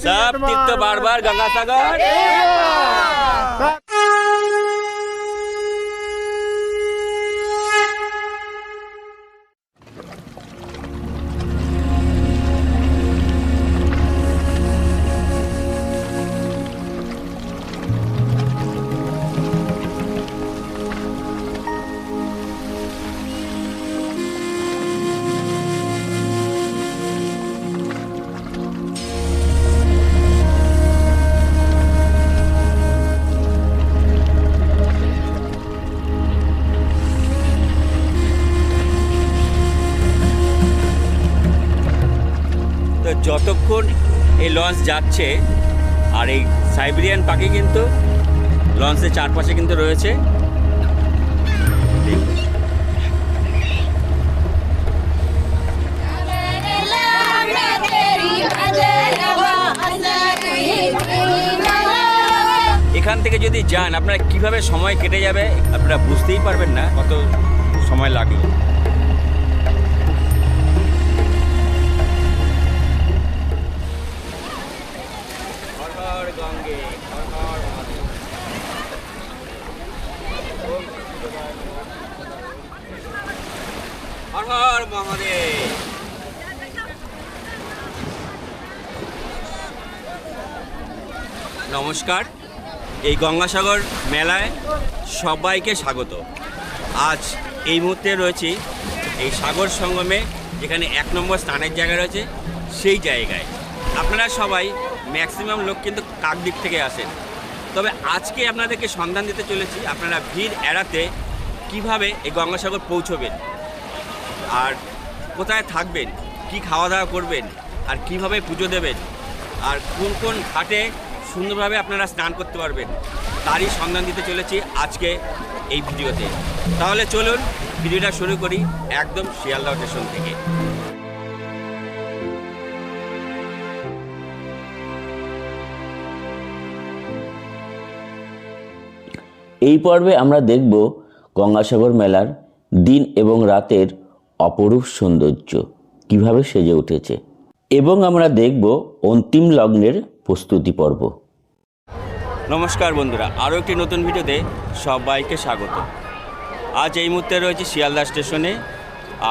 सब तीर्थ बार गंगासागर। যতক্ষণ এই লঞ্চ যাচ্ছে আর এই সাইবেরিয়ান পাখি কিন্তু লঞ্চের চারপাশে কিন্তু রয়েছে। এখান থেকে যদি যান আপনারা কিভাবে সময় কেটে যাবে আপনারা বুঝতেই পারবেন না কত সময় লাগে। হর হর মহাদেব। নমস্কার, এই গঙ্গাসাগর মেলায় সবাইকে স্বাগত। আজ এই মুহূর্তে রয়েছি এই সাগর সঙ্গমে, যেখানে 1 নম্বর স্নানের জায়গা রয়েছে সেই জায়গায়। আপনারা সবাই ম্যাক্সিমাম লোক কিন্তু কাকদ্বীপ থেকে আসেন, তবে আজকে আপনাদেরকে সন্ধান দিতে চলেছি আপনারা ভিড় এড়াতে কিভাবে এই গঙ্গাসাগর পৌঁছবেন, আর কোথায় থাকবেন, কি খাওয়া দাওয়া করবেন, আর কিভাবে পুজো দেবেন, আর কোন কোন ঘাটে সুন্দরভাবে আপনারা স্নান করতে পারবেন, তারই সন্ধান দিতে চলেছি আজকে এই ভিডিওতে। তাহলে চলুন ভিডিওটা শুরু করি একদম শিয়ালদহ স্টেশন থেকে। এই পর্বে আমরা দেখব গঙ্গাসাগর মেলার দিন এবং রাতের অপরূপ সৌন্দর্য কিভাবে সেজে উঠেছে, এবং আমরা দেখব অন্তিম লগ্নের প্রস্তুতি পর্ব। নমস্কার বন্ধুরা, আরও একটি নতুন ভিডিওতে সবাইকে স্বাগত। আজ এই মুহূর্তে রয়েছে শিয়ালদহ স্টেশনে,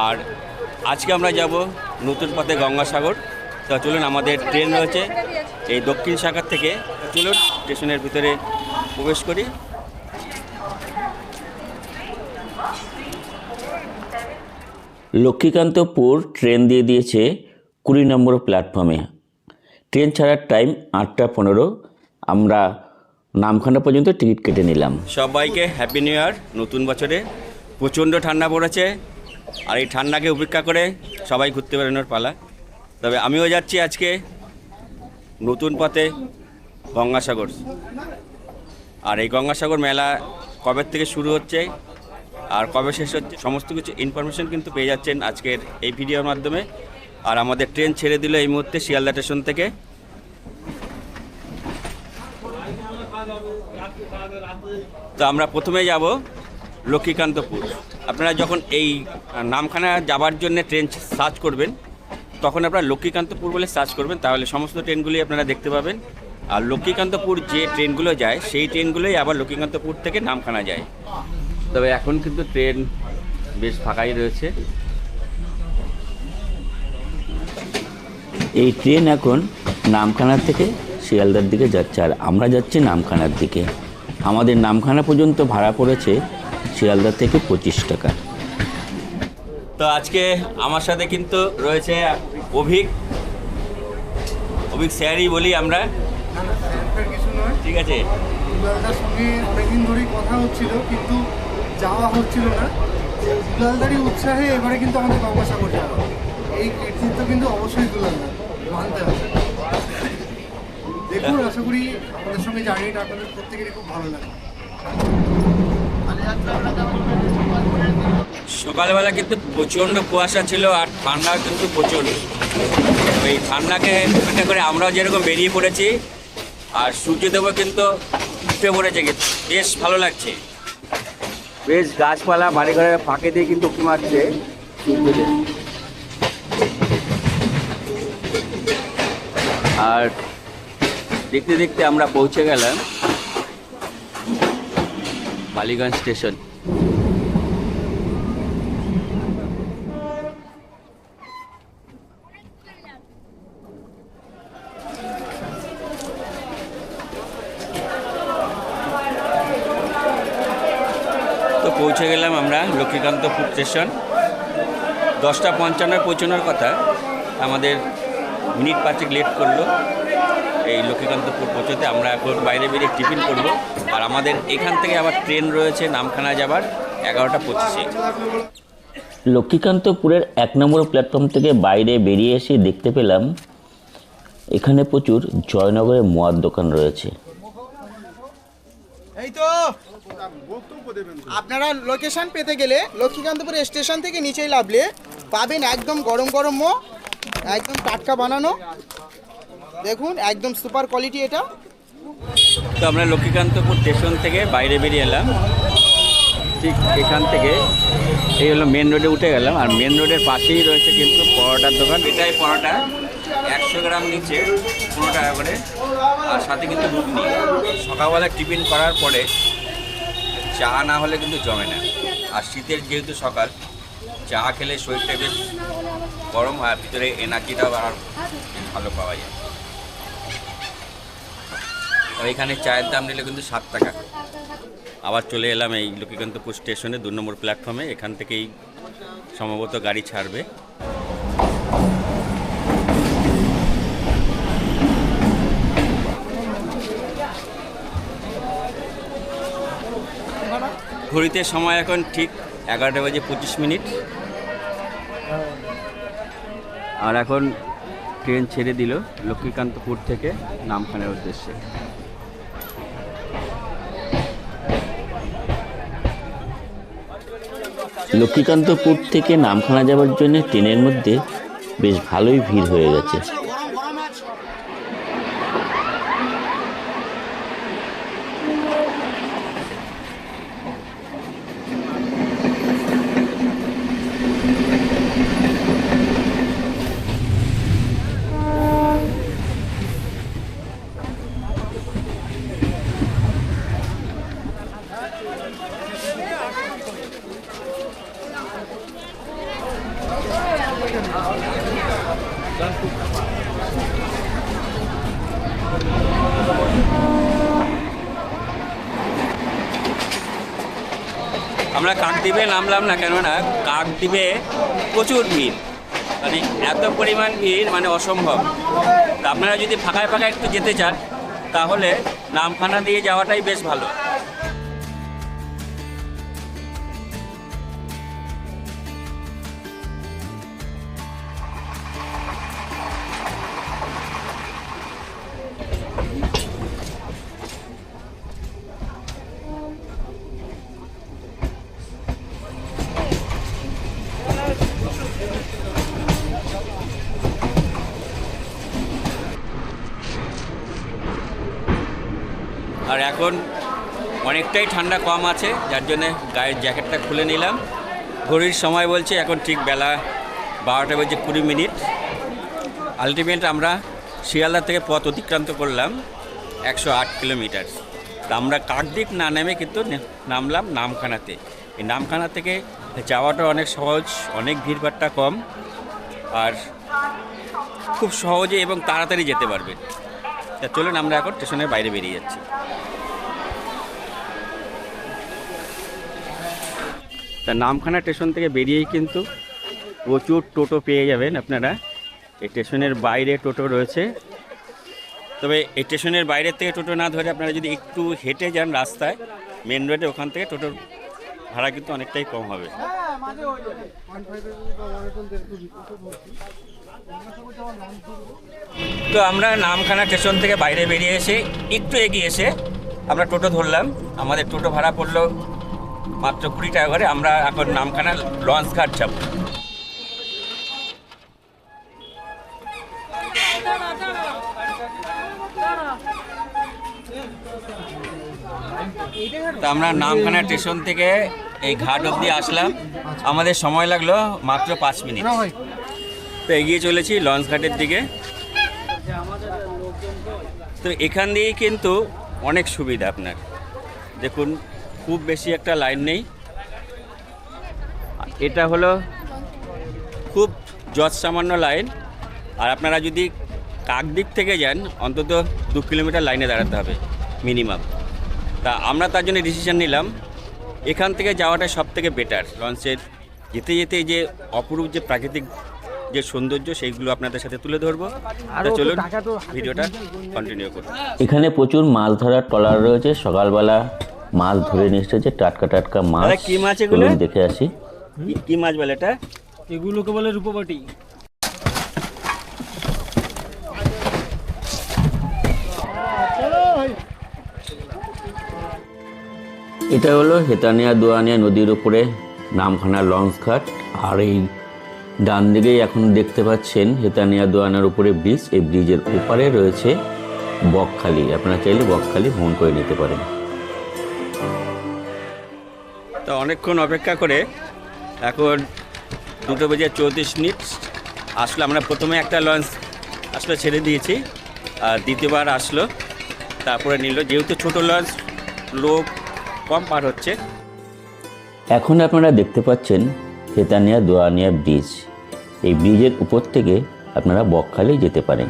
আর আজকে আমরা যাব নতুন পথে গঙ্গাসাগর। তো চলুন, আমাদের ট্রেন রয়েছে এই দক্ষিণ শাখার থেকে। চলুন স্টেশনের ভিতরে প্রবেশ করি। লক্ষ্মীকান্তপুর ট্রেন দিয়ে দিয়েছে 20 নম্বর প্ল্যাটফর্মে। ট্রেন ছাড়ার টাইম 8টা 15। আমরা নামখানা পর্যন্ত টিকিট কেটে নিলাম। সবাইকে হ্যাপি নিউ ইয়ার। নতুন বছরে প্রচণ্ড ঠান্ডা পড়েছে, আর এই ঠান্ডাকে উপেক্ষা করে সবাই ঘুরতে বেরোনোর পালা। তবে আমিও যাচ্ছি আজকে নতুন পথে গঙ্গাসাগর। আর এই গঙ্গাসাগর মেলা কবে থেকে শুরু হচ্ছে আর কবে শেষ হচ্ছে সমস্ত কিছু ইনফরমেশন কিন্তু পেয়ে যাচ্ছেন আজকের এই ভিডিওর মাধ্যমে। আর আমাদের ট্রেন ছেড়ে দিল এই মুহূর্তে শিয়ালদহ স্টেশন থেকে। তো আমরা প্রথমে যাব লক্ষ্মীকান্তপুর। আপনারা যখন এই নামখানা যাবার জন্য ট্রেন সার্চ করবেন তখন আপনারা লক্ষ্মীকান্তপুর বলে সার্চ করবেন, তাহলে সমস্ত ট্রেনগুলি আপনারা দেখতে পাবেন। আর লক্ষ্মীকান্তপুর যে ট্রেনগুলো যায় সেই ট্রেনগুলোই আবার লক্ষ্মীকান্তপুর থেকে নামখানা যায়। তবে এখন কিন্তু ট্রেন বেশ ফাঁকাই রয়েছে। এই ট্রেন এখন নামখানা থেকে শিয়ালদার দিকে যাচ্ছে, আর আমরা যাচ্ছি নামখানার দিকে। আমাদের নামখানা পর্যন্ত ভাড়া পড়েছে শিয়ালদা থেকে 25 টাকা। তো আজকে আমার সাথে কিন্তু রয়েছে অভিক স্যারই বলি আমরা। কিছু নয়, ঠিক আছে। দুলালদার সঙ্গে অনেকদিন ধরেই কথা হচ্ছিল, কিন্তু যাওয়া হচ্ছিল না। দুলালদারই উৎসাহে এবারে কিন্তু আমাদের গঙ্গাসাগর যাওয়া, এই কৃতিত্ব কিন্তু অবশ্যই দুলালদার মানতে হবে। দেখুন, আশা করি আমাদের সঙ্গে জার্নিটা আপনাদের প্রত্যেকেরই খুব ভালো লাগে। সকালবেলা কিন্তু প্রচণ্ড কুয়াশা ছিল, আর ঠান্ডা কিন্তু প্রচণ্ড। ওই ঠান্ডাকে উপেক্ষা করে আমরাও যেরকম বেরিয়ে পড়েছি, আর সূর্যদেবও কিন্তু উঠে পড়েছে, বেশ ভালো লাগছে। বেশ গাছপালা বাড়িঘরের ফাঁকে দিয়ে কিন্তু উঁকি মারছে সূর্যদেব। আর দেখতে দেখতে আমরা পৌঁছে গেলাম বালিগঞ্জ স্টেশন। তো পৌঁছে গেলাম আমরা লক্ষ্মীকান্তপুর স্টেশন। 10:55 পৌঁছানোর কথা, আমাদের মিনিট 5 লেট করলো এই লক্ষ্মীকান্তপুর পৌঁছতে। আমরা এখন বাইরে বেরিয়ে টিফিন করব, আর আমাদের এখান থেকে আবার ট্রেন রয়েছে নামখানা যাবার 11:25-এ। লক্ষ্মীকান্তপুরের 1 নম্বর প্ল্যাটফর্ম থেকে বাইরে বেরিয়ে এসে দেখতে পেলাম এখানে প্রচুর জয়নগরের মোয়ার দোকান রয়েছে। এই তো আপনারা লোকেশন পেতে গেলে লক্ষ্মীকান্তপুর স্টেশন থেকে নিচেই নামলে পাবেন একদম গরম গরম মো, একদম টাটকা বানানো। দেখুন একদম সুপার কোয়ালিটি এটা। তো আমরা লক্ষ্মীকান্তপুর স্টেশন থেকে বাইরে বেরিয়ে এলাম। ঠিক এখান থেকে এই হলো মেন রোডে উঠে গেলাম, আর মেন রোডের পাশেই রয়েছে কিন্তু পরোটার দোকান। এটাই পরোটা 100 গ্রাম নিচে 15 টাকা করে, আর সাথে কিন্তু ঘুগনি। সকালবেলা টিফিন করার পরে চা না হলে কিন্তু জমে না, আর শীতের যেহেতু সকাল, চা খেলে শরীরটা বেশ গরম হয়, ভিতরে এনার্জিটাও আর ভালো পাওয়া যায়। আর এখানে চায়ের দাম নিলে কিন্তু 7 টাকা। আবার চলে এলাম এই লক্ষ্মীকান্তপুর স্টেশনে 2 নম্বর প্ল্যাটফর্মে। এখান থেকেই সম্ভবত গাড়ি ছাড়বে। ঘড়িতে সময় এখন ঠিক 11:25। আর এখন ট্রেন ছেড়ে দিল লক্ষ্মীকান্তপুর থেকে নামখানার উদ্দেশ্যে। লক্ষ্মীকান্তপুর থেকে নামখানা যাওয়ার জন্য ট্রেনের মধ্যে বেশ ভালোই ভিড় হয়ে গেছে। আমরা কাকদ্বীপে নামলাম না, কেননা কাকদ্বীপে প্রচুর ভিড়, মানে এত পরিমাণ ভিড় মানে অসম্ভব। তা আপনারা যদি ফাঁকায় ফাঁকায় একটু যেতে চান তাহলে নামখানা দিয়ে যাওয়াটাই বেশ ভালো। আর এখন অনেকটাই ঠান্ডা কম আছে, যার জন্যে গায়ের জ্যাকেটটা খুলে নিলাম। ঘড়ির সময় বলছে এখন ঠিক বেলা 12:20। আলটিমেট আমরা শিয়ালদা থেকে পথ অতিক্রান্ত করলাম 108 কিলোমিটার। তা আমরা কাকদ্বীপ না নেমে কিন্তু নামলাম নামখানাতে। এই নামখানা থেকে যাওয়াটা অনেক সহজ, অনেক ভিড়ভাট্টা কম, আর খুব সহজে এবং তাড়াতাড়ি যেতে পারবে। তা চলুন আমরা এখন স্টেশনের বাইরে বেরিয়ে যাচ্ছি। তা নামখানা স্টেশন থেকে বেরিয়েই কিন্তু প্রচুর টোটো পেয়ে যাবেন আপনারা। এই স্টেশনের বাইরে টোটো রয়েছে, তবে এই স্টেশনের বাইরের থেকে টোটো না ধরে আপনারা যদি একটু হেঁটে যান রাস্তায় মেন রোডে, ওখান থেকে টোটোর ভাড়া কিন্তু অনেকটাই কম হবে। তো আমরা নামখানা স্টেশন থেকে বাইরে বেরিয়ে এসে একটু এগিয়ে এসে আমরা টোটো ধরলাম। আমাদের টোটো ভাড়া পড়লো মাত্র 20 টাকা করে। আমরা এখন নামখানা লঞ্চ ঘাট যাব। তো আমরা নামখানা স্টেশন থেকে এই ঘাট অবধি আসলাম, আমাদের সময় লাগলো মাত্র 5 মিনিট। তো এগিয়ে চলেছি লঞ্চ ঘাটের দিকে। তো এখান দিয়েই কিন্তু অনেক সুবিধা আপনার। দেখুন খুব বেশি একটা লাইন নেই। এটা হলো খুব যৎ সামান্য লাইন। আর আপনারা যদি কাকদ্বীপ থেকে যান অন্তত 2 কিলোমিটার লাইনে দাঁড়াতে হবে মিনিমাম। তা আমরা তার জন্য ডিসিশন নিলাম এখান থেকে যাওয়াটা সব থেকে বেটার। লঞ্চের যেতে যেতে যে অপরূপ যে প্রাকৃতিক যে সৌন্দর্য সেইগুলো আপনাদের সাথে তুলে ধরবো। তো চলুন ভিডিওটা কন্টিনিউ করুন। এখানে প্রচুর মাছ ধরার ট্রলার রয়েছে, সকালবেলা মাছ ধরে নিয়ে এসেছে, টাটকা টাটকা মাছ। দাদা, কি মাছ এগুলো? চলুন দেখে আসি। কি মাছ বলে এটা? এগুলোকে বলে রূপবাটি। এটা হলো হেতানিয়া দোয়ানিয়া নদীর উপরে নামখানা লঞ্চ ঘাট। আর এই ডান দিকেই এখন দেখতে পাচ্ছেন হেতানিয়া দোয়ানার উপরে ব্রিজ। এই ব্রিজের ওপারে রয়েছে বকখালি। আপনারা চাইলে বকখালি ভ্রমণ করে নিতে পারেন। তো অনেকক্ষণ অপেক্ষা করে এখন 2:34 আসলো। আমরা প্রথমে একটা লঞ্চ আসলে ছেড়ে দিয়েছি, আর দ্বিতীয়বার আসলো, তারপরে নিল। যেহেতু ছোট লঞ্চ, লোক কম পার হচ্ছে। এখন আপনারা দেখতে পাচ্ছেন হেতানিয়া দোয়ানিয়া ব্রিজ। এই ব্রিজের উপর থেকে আপনারা বকখালি যেতে পারেন।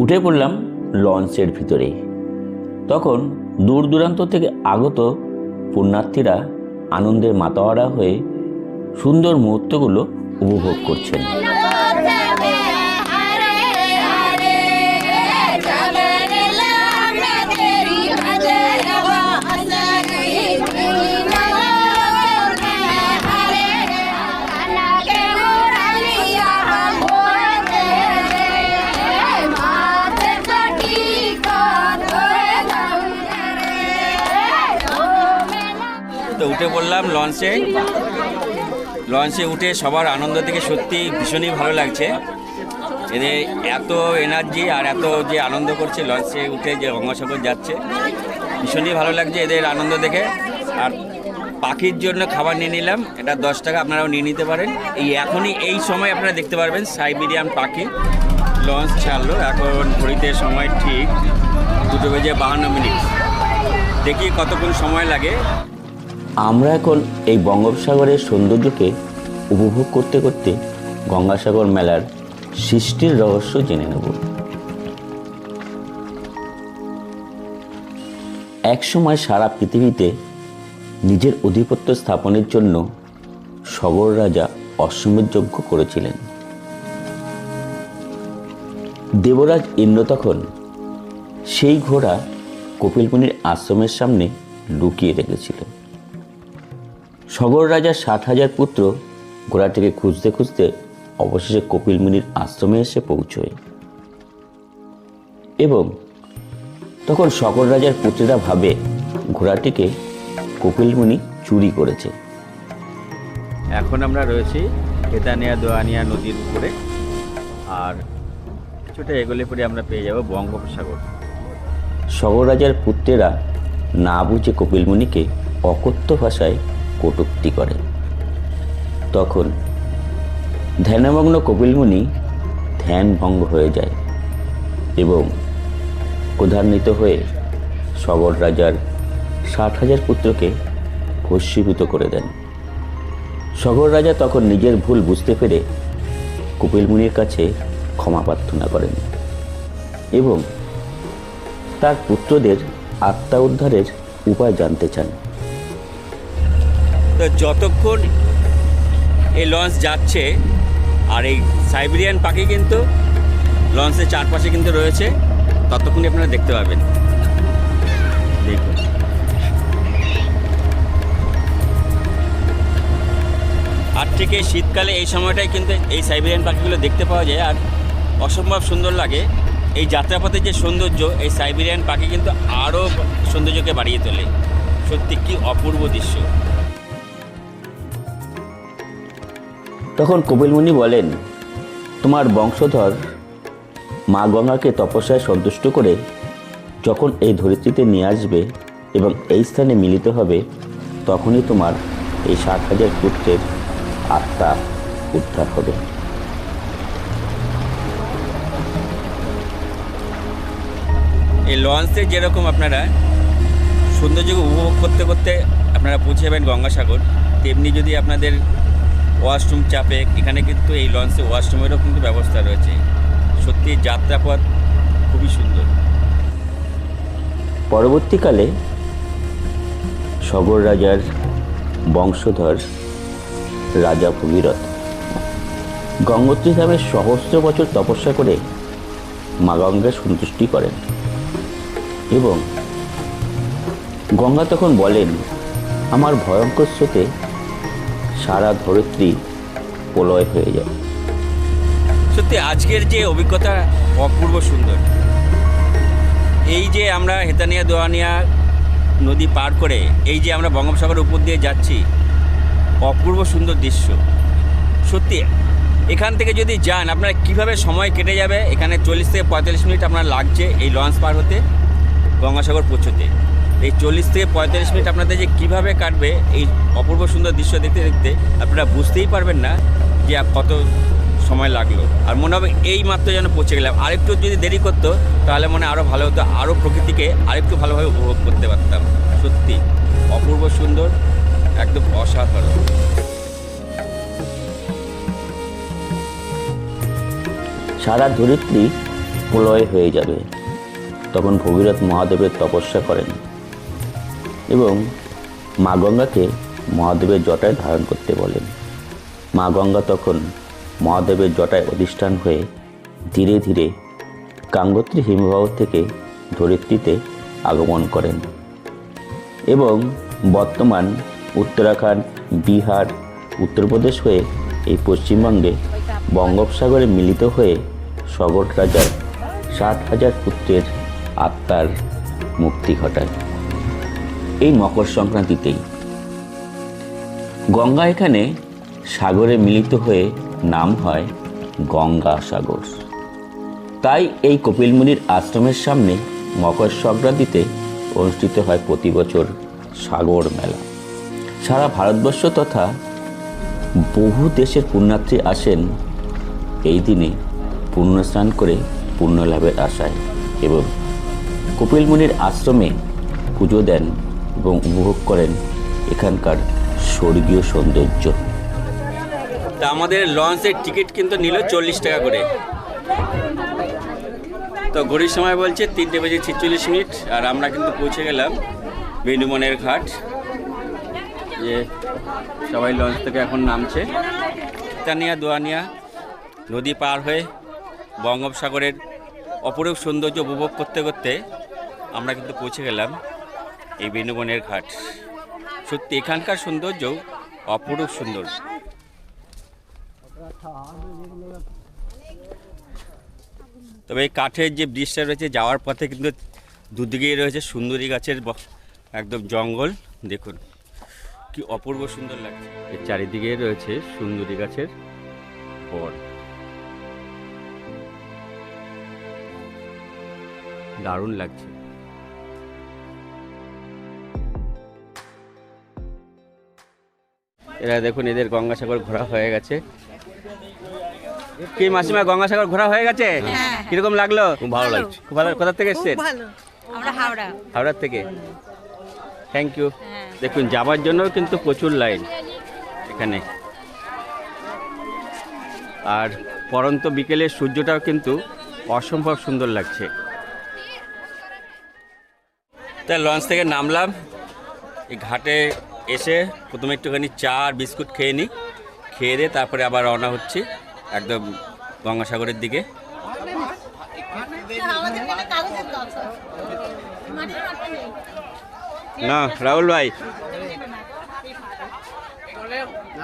উঠে পড়লাম লঞ্চের ভিতরে। তখন দূর দূরান্ত থেকে আগত পুণ্যার্থীরা আনন্দে মাতোয়ারা হয়ে সুন্দর মুহূর্তগুলো উপভোগ করছেন। তো উঠে পড়লাম লঞ্চে উঠে সবার আনন্দ থেকে সত্যি ভীষণই ভালো লাগছে। এদের এত এনার্জি আর এত যে আনন্দ করছে লঞ্চে উঠে, যে গঙ্গাসাগর যাচ্ছে, ভীষণই ভালো লাগছে এদের আনন্দ দেখে। আর পাখির জন্য খাবার নিয়ে নিলাম, এটা 10 টাকা, আপনারাও নিয়ে নিতে পারেন। এখনই এই সময় আপনারা দেখতে পারবেন সাইবেরিয়ান পাখি। লঞ্চ ছাড়লো, এখন ঘড়িতে সময় ঠিক 2:52। দেখি কতক্ষণ সময় লাগে। আমরা এখন এই বঙ্গোপসাগরের সৌন্দর্যকে উপভোগ করতে করতে গঙ্গাসাগর মেলার সৃষ্টির রহস্য জেনে নেব। একসময় সারা পৃথিবীতে নিজের আধিপত্য স্থাপনের জন্য সগর রাজা অশ্বমেধ যজ্ঞ করেছিলেন। দেবরাজ ইন্দ্র তখন সেই ঘোড়া কপিল মুনির আশ্রমের সামনে লুকিয়ে রেখেছিল। সগর রাজার 60,000 পুত্র ঘোড়াটিকে খুঁজতে খুঁজতে অবশেষে কপিল মুনির আশ্রমে এসে পৌঁছয়। এবং তখন সগর রাজার পুত্রেরা ভাবে ঘোড়াটিকে কপিল মুনি চুরি করেছে। এখন আমরা রয়েছি হেতানিয়া দোয়ানিয়া নদীর উপরে, আর কিছুটা এগোলে পরে আমরা পেয়ে যাব বঙ্গোপসাগর। সগর রাজার পুত্রেরা না বুঝে কপিল মুনিকে অকথ্য ভাষায় কটূক্তি করে। তখন ধ্যানমগ্ন কপিল মুনি ধ্যান ভঙ্গ হয়ে যায় এবং ক্রোধান্বিত হয়ে সগর রাজার 60,000 পুত্রকে ভস্মীভূত করে দেন। সগর রাজা তখন নিজের ভুল বুঝতে পেরে কপিল মুনির কাছে ক্ষমা প্রার্থনা করেন এবং তার পুত্রদের আত্মা উদ্ধারের উপায় জানতে চান। তো যতক্ষণ এই লঞ্চ যাচ্ছে, আর এই সাইবেরিয়ান পাখি কিন্তু লঞ্চের চারপাশে কিন্তু রয়েছে, ততক্ষণই আপনারা দেখতে পাবেন। দেখুন, আর ঠিক এই শীতকালে এই সময়টাই কিন্তু এই সাইবেরিয়ান পাখিগুলো দেখতে পাওয়া যায়, আর অসম্ভব সুন্দর লাগে। এই যাত্রাপথের যে সৌন্দর্য, এই সাইবেরিয়ান পাখি কিন্তু আরও সৌন্দর্যকে বাড়িয়ে তোলে। সত্যি কি অপূর্ব দৃশ্য। তখন কপিল মুনি বলেন, তোমার বংশধর মা গঙ্গাকে তপস্যায় সন্তুষ্ট করে যখন এই ধরিত্রীতে নিয়ে আসবে এবং এই স্থানে মিলিত হবে, তখনই তোমার এই 60,000 পুত্রের আত্মা উদ্ধার হবে। এই লঞ্চে যেরকম আপনারা সৌন্দর্য উপভোগ করতে করতে আপনারা পৌঁছে যাবেন গঙ্গাসাগর, তেমনি যদি আপনাদের ওয়াশরুম চাপে, এখানে কিন্তু এই লঞ্চে ওয়াশরুমেরও কিন্তু ব্যবস্থা রয়েছে। সত্যি যাত্রাপথ খুবই সুন্দর। পরবর্তীকালে সগর রাজার বংশধর রাজা ভগীরথ গঙ্গোত্রী ধামে সহস্র বছর তপস্যা করে মা গঙ্গার সন্তুষ্টি করেন এবং গঙ্গা তখন বলেন, আমার ভয়ঙ্কর স্রোতে সারা ধরিত্রী প্রলয় হয়ে যায়। সত্যি আজকের যে অভিজ্ঞতা অপূর্ব সুন্দর। এই যে আমরা হেতানিয়া দোয়ানিয়া নদী পার করে এই যে আমরা বঙ্গোপসাগরের উপর দিয়ে যাচ্ছি, অপূর্ব সুন্দর দৃশ্য। সত্যি এখান থেকে যদি যান আপনারা কীভাবে সময় কেটে যাবে, এখানে 40 থেকে 45 মিনিট আপনার লাগছে এই লঞ্চ পার হতে গঙ্গাসাগর পৌঁছতে। এই 40 থেকে 45 মিনিট আপনাদের যে কীভাবে কাটবে এই অপূর্ব সুন্দর দৃশ্য দেখতে দেখতে আপনারা বুঝতেই পারবেন না যে কত সময় লাগলো। আর মনে হবে এই মাত্র যেন পৌঁছে গেলাম। আরেকটু যদি দেরি করতো তাহলে মনে আরও ভালো হতো, আরও প্রকৃতিকে আরেকটু ভালোভাবে উপভোগ করতে পারতাম। সত্যি অপূর্ব সুন্দর, একদম অসাধারণ। সারা ধরিত্রী প্রলয় হয়ে যাবে, তখন ভগীরথ মহাদেবের তপস্যা করেন এবং মা গঙ্গাকে মহাদেবের জটায় ধারণ করতে বলেন। মা গঙ্গা তখন মহাদেবের জটায় অধিষ্ঠান হয়ে ধীরে ধীরে গাঙ্গোত্রী হিমবাহ থেকে ধরিত্রীতে আগমন করেন এবং বর্তমান উত্তরাখণ্ড, বিহার, উত্তরপ্রদেশ হয়ে এই পশ্চিমবঙ্গে বঙ্গোপসাগরে মিলিত হয়ে সগর রাজার 60,000 পুত্রের আত্মার মুক্তি ঘটায়। এই মকর সংক্রান্তিতেই গঙ্গা এখানে সাগরে মিলিত হয়ে নাম হয় গঙ্গাসাগর। তাই এই কপিল মুনির আশ্রমের সামনে মকর সংক্রান্তিতে অনুষ্ঠিত হয় প্রতি বছর সাগর মেলা। সারা ভারতবর্ষ তথা বহু দেশের পুণ্যার্থী আসেন এই দিনে পুণ্যস্নান করে পুণ্য লাভের আশায় এবং কপিল মুনির আশ্রমে পুজো দেন এবং উপভোগ করেন এখানকার স্বর্গীয় সৌন্দর্য। তা আমাদের লঞ্চের টিকিট কিন্তু নিল 40 টাকা করে। তো ঘড়ির সময় বলছে 3:46 আর আমরা কিন্তু পৌঁছে গেলাম বেনুবনের ঘাট। যে সবাই লঞ্চ থেকে এখন নামছে। হেতানিয়া দোয়ানিয়া নদী পার হয়ে বঙ্গোপসাগরের অপরূপ সৌন্দর্য উপভোগ করতে করতে আমরা কিন্তু পৌঁছে গেলাম এই বেনুবনের ঘাট। সত্যি এখানকার সৌন্দর্য অপরূপ সুন্দর। তবে এই কাঠের যে ব্রিজটা রয়েছে যাওয়ার পথে কিন্তু দুদিকেই রয়েছে সুন্দরী গাছের একদম জঙ্গল। দেখুন কি অপূর্ব সুন্দর লাগছে। এর চারিদিকে রয়েছে সুন্দরী গাছের বন। দারুণ লাগছে। এরা দেখুন এদের গঙ্গাসাগর ঘোরা হয়ে গেছে। কি মাসিমা গঙ্গাসাগর ঘোরা হয়ে গেছে? কিরকম লাগলো? খুব ভালো লাগছে। খুব ভালো। কোথা থেকে এসেছেন? আমরা হাওড়া। হাওড়ার থেকে। Thank you. দেখুন যাবার জন্য কিন্তু প্রচুর লাইন এখানে। আর পরন্ত বিকেলের সূর্যটাও কিন্তু অসম্ভব সুন্দর লাগছে। তাই লঞ্চ থেকে নামলাম, এই ঘাটে এসে প্রথমে একটুখানি চা আর বিস্কুট খেয়ে নিই, খেয়ে দিয়ে তারপরে আবার রওনা হচ্ছি একদম গঙ্গাসাগরের দিকে। না রাহুল ভাই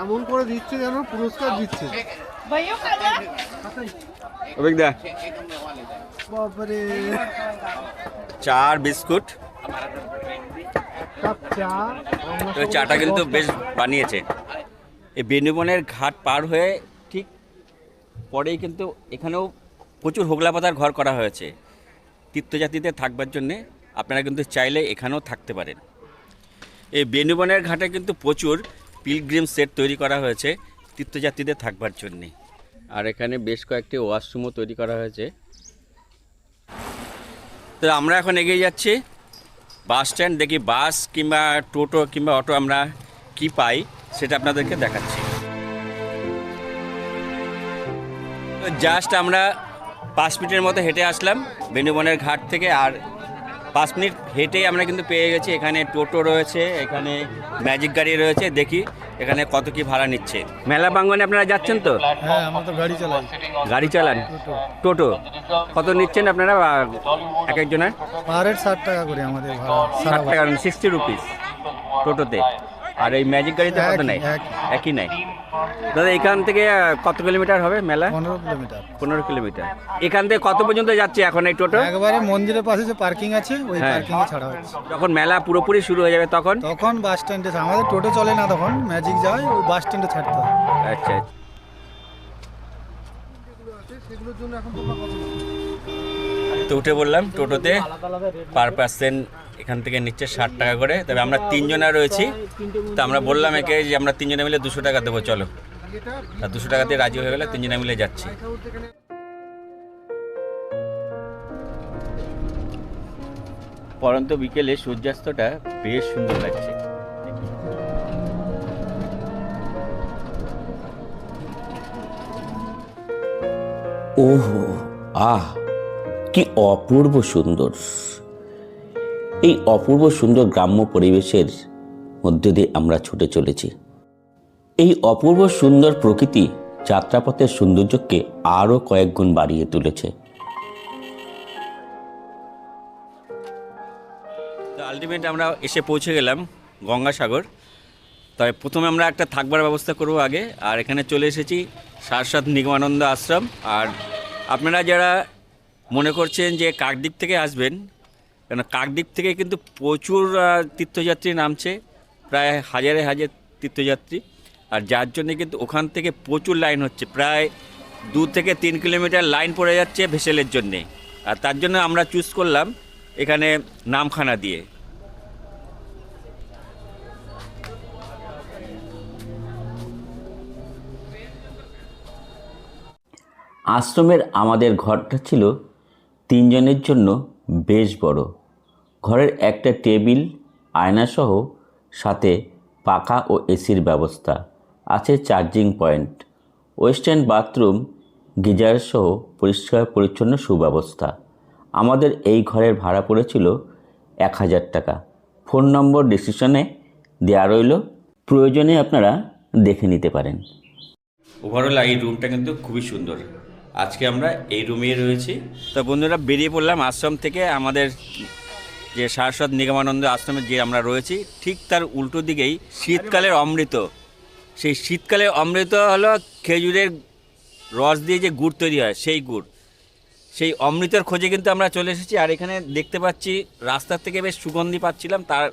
এমন করে দিচ্ছে যেন পুরস্কার দিচ্ছে। অভিজ্ঞতা বাবারে, চা আর বিস্কুট। কাপ চা। তো চাটা কিন্তু বেশ বানিয়েছে। এই বেনুবনের ঘাট পার হয়ে ঠিক পরেই কিন্তু এখানেও প্রচুর হোগলা পাতার ঘর করা হয়েছে। তীর্থযাত্রীদের থাকবার জন্যে আপনারা কিন্তু চাইলে এখানেও থাকতে পারেন। এই বেনুবনের ঘাটে কিন্তু প্রচুর পিলগ্রিম সেট তৈরি করা হয়েছে তীর্থযাত্রীদের থাকবার জন্যে। আর এখানে বেশ কয়েকটি ওয়াশরুমও তৈরি করা হয়েছে। তো আমরা এখন এগিয়ে যাচ্ছি বাস স্ট্যান্ড, দেখি বাস কিংবা টোটো কিংবা অটো আমরা কি পাই সেটা আপনাদেরকে দেখাচ্ছি। জাস্ট আমরা 5 মিনিটের মতো হেঁটে আসলাম বেনুবনের ঘাট থেকে, আর 5 মিনিট হেঁটেই আমরা কিন্তু পেয়ে গেছি এখানে টোটো রয়েছে, এখানে ম্যাজিক গাড়ি রয়েছে। দেখি এখানে কত কি ভাড়া নিচ্ছে। মেলা প্রাঙ্গনে আপনারা যাচ্ছেন তো? হ্যাঁ, আমরা তো গাড়ি চালাই। গাড়ি চালান? টোটো কত নিচ্ছেন আপনারা এক একজনের? পার হেড 60 টাকা করে আমাদের ভাড়া। 60 টাকা, 60 রুপিস টোটোতে। আর এই ম্যাজিক গাড়িতে কত নেয়? একই নেয়। দাদা এখান থেকে কত কিলোমিটার হবে মেলা? 15 কিলোমিটার। 15 কিলোমিটার। এখান থেকে কত পর্যন্ত যাচ্ছে এখন এই টোটো? একবারে মন্দিরের পাশে যে পার্কিং আছে ওই হ্যাঁ। পার্কিং এ ছাড়া হচ্ছে। যখন মেলা পুরোপুরি শুরু হয়ে যাবে তখন? তখন বাস স্ট্যান্ডে আমাদের টোটো চলে না, তখন ম্যাজিক যায়, ওই বাস স্ট্যান্ডে ছাড়তে হয়। আচ্ছা। সেগুলোর জন্য এখন তোমরা কত? তো উঠে বললাম টোটোতে, পার পার্সন এখান থেকে নিচ্ছে 60 টাকা করে। তবে আমরা 3 জনা রয়েছি, তো আমরা বললাম একে যে আমরা 3 জনে মিলে 200 টাকা দেবো, চলো। আর 200 টাকাতে রাজি হয়ে গেলে 3 জনে মিলে যাচ্ছি। পরন্ত বিকেলে সূর্যাস্তটা বেশ সুন্দর লাগছে। ওহো, আহ, কি অপূর্ব সুন্দর! এই অপূর্ব সুন্দর গ্রাম্য পরিবেশের মধ্যে দিয়ে আমরা ছুটে চলেছি। এই অপূর্ব সুন্দর প্রকৃতি যাত্রাপথের সৌন্দর্যকে আরও কয়েক গুণ বাড়িয়ে তুলেছে। তো আলটিমেট আমরা এসে পৌঁছে গেলাম গঙ্গাসাগর। তবে প্রথমে আমরা একটা থাকবার ব্যবস্থা করব আগে। আর এখানে চলে এসেছি সারস্বত নিগমানন্দ আশ্রম। আর আপনারা যারা মনে করছেন যে কাকদ্বীপ থেকে আসবেন, কেন কাকদ্বীপ থেকে কিন্তু প্রচুর তীর্থযাত্রী নামছে, প্রায় হাজারে হাজার তীর্থযাত্রী। আর যার জন্যে কিন্তু ওখান থেকে প্রচুর লাইন হচ্ছে, প্রায় 2 থেকে 3 কিলোমিটার লাইন পড়ে যাচ্ছে ভেসেলের জন্যে। আর তার জন্য আমরা চুজ করলাম এখানে নামখানা দিয়ে। আশ্রমের আমাদের ঘরটা ছিল 3 জনের জন্য বেশ বড়। ঘরের একটা টেবিল, আয়নাসহ সাথে পাখা ও এসির ব্যবস্থা আছে, charging point, western bathroom, geyser সহ পরিষ্কার পরিচ্ছন্ন সুব্যবস্থা। আমাদের এই ঘরের ভাড়া পড়েছিল 1000 টাকা। ফোন নম্বর ডিসক্রিপশনে দেওয়া রইল, প্রয়োজনে আপনারা দেখে নিতে পারেন। ওভারঅল এই রুমটা কিন্তু খুবই সুন্দর। আজকে আমরা এই রুমেই রয়েছি। তো বন্ধুরা বেরিয়ে পড়লাম আশ্রম থেকে। আমাদের যে সারস্বত নিগমানন্দ আশ্রমে যে আমরা রয়েছি, ঠিক তার উল্টো দিকেই শীতকালের অমৃত। সেই শীতকালের অমৃত হলো খেজুরের রস দিয়ে যে গুড় তৈরি হয়, সেই গুড়, সেই অমৃতের খোঁজে কিন্তু আমরা চলে এসেছি। আর এখানে দেখতে পাচ্ছি রাস্তার থেকে বেশ সুগন্ধি পাচ্ছিলাম, তার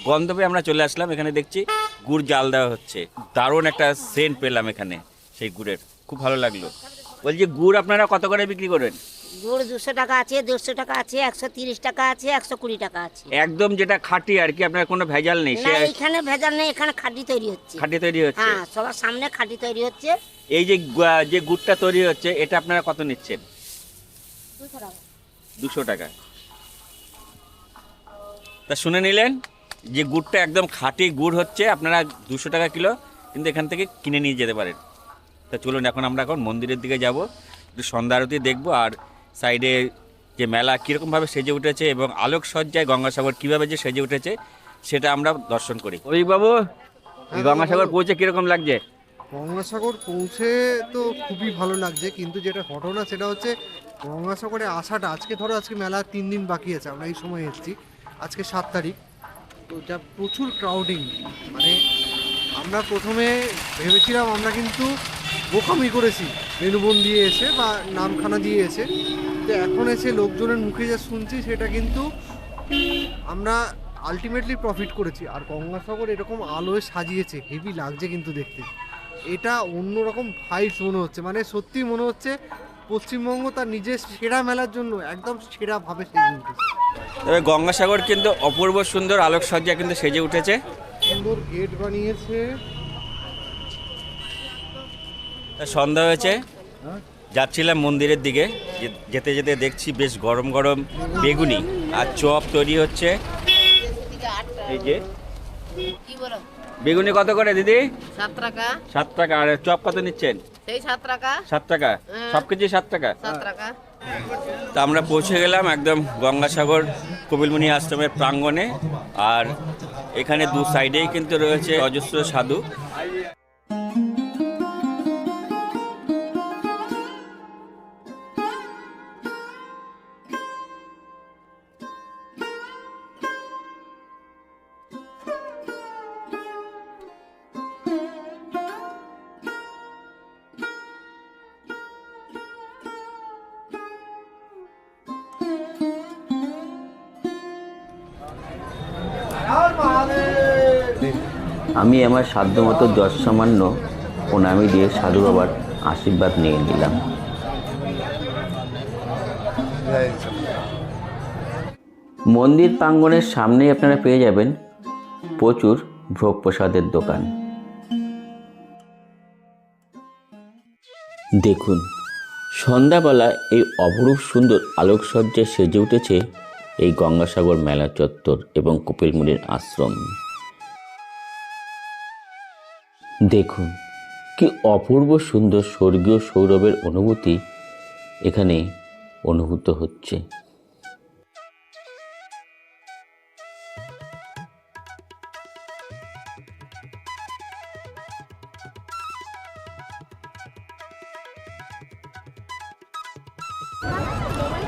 গন্ধ পেয়ে আমরা চলে আসলাম। এখানে দেখছি গুড় জাল দেওয়া হচ্ছে, দারুণ একটা সেন্ট পেলাম এখানে সেই গুড়ের, খুব ভালো লাগলো। বলছি গুড় আপনারা কত করে বিক্রি করেন? গুড় 200 টাকা আছে, 150 টাকা আছে, 130 টাকা আছে, 120 টাকা আছে। একদম যেটা খাঁটি আর কি, আপনার কোনো ভেজাল নেই? না, এখানে ভেজাল নেই, এখানে খাঁটি তৈরি হচ্ছে। খাঁটি তৈরি হচ্ছে? হ্যাঁ, সবার সামনে খাঁটি তৈরি হচ্ছে। এই যে গুড়টা তৈরি হচ্ছে, এটা আপনারা কত নিচ্ছেন? 200 টাকা। তা শুনে নিলেন যে গুড়টা একদম খাঁটি গুড় হচ্ছে, আপনারা 200 টাকা কিলো কিন্তু এখান থেকে কিনে নিয়ে যেতে পারেন। তা চলুন এখন মন্দিরের দিকে যাব, একটু সন্ধ্যা আরতি দেখবো। আর সাইডে যে মেলা কীরকমভাবে সেজে উঠেছে এবং আলোকসজ্জায় গঙ্গাসাগর কীভাবে যে সেজে উঠেছে সেটা আমরা দর্শন করি। অভিবাবু, গঙ্গাসাগর পৌঁছে কীরকম লাগছে? গঙ্গাসাগর পৌঁছে তো খুবই ভালো লাগছে, কিন্তু যেটা ঘটনা সেটা হচ্ছে গঙ্গাসাগরে আসাটা, আজকে মেলা 3 দিন বাকি আছে, আমরা এই সময় এসেছি, আজকে 7 তারিখ। তো যা প্রচুর ক্রাউডিং, মানে আমরা প্রথমে ভেবেছিলাম আমরা কিন্তু বোকামি করেছি বেনুবন দিয়ে এসে বা নামখানা দিয়ে এসে, তো এখন এসে লোকজনের মুখে যা শুনছি সেটা কিন্তু আমরা আলটিমেটলি প্রফিট করেছি। আর গঙ্গাসাগর এরকম আলোয় সাজিয়েছে, হেভি লাগছে কিন্তু দেখতে। এটা অন্যরকম ভাইবস মনে হচ্ছে, মানে সত্যি মনে হচ্ছে পশ্চিমবঙ্গ তার নিজের সেরা মেলার জন্য একদম সেরাভাবে সেজে উঠেছে। তবে গঙ্গাসাগর কিন্তু অপূর্ব সুন্দর আলোকসজ্জা কিন্তু সেজে উঠেছে। সুন্দর গেট বানিয়েছে। সন্ধ্যা হয়েছে, যাচ্ছিলাম মন্দিরের দিকে, যেতে যেতে দেখছি বেশ গরম গরম বেগুনি আর চপ তৈরি হচ্ছে। এই যে বেগুনি কত করে দিদি? 7 টাকা। 7 টাকা। আর চপ কত নিচ্ছেন? সেই 7 টাকা। 7 টাকা সব কিছু 7 টাকা। 7 টাকা। তা আমরা পৌঁছে গেলাম একদম গঙ্গাসাগর কপিলমুনি আশ্রমের প্রাঙ্গণে। আর এখানে দু সাইডেই কিন্তু রয়েছে অজস্র সাধু। আমি আমার সাধ্যমতো যৎসামান্য প্রণামী দিয়ে সাধু বাবার আশীর্বাদ নিয়ে নিলাম। মন্দির প্রাঙ্গণের সামনেই আপনারা পেয়ে যাবেন প্রচুর ভোগ প্রসাদের দোকান। দেখুন, সন্ধ্যাবেলা এই অপরূপ সুন্দর আলোকসজ্জায় সেজে উঠেছে এই গঙ্গাসাগর মেলা চত্বর এবং কপিলমুনির আশ্রম। দেখুন কি অপূর্ব সুন্দর স্বর্গীয় সৌরভের অনুভূতি এখানে অনুভূত হচ্ছে।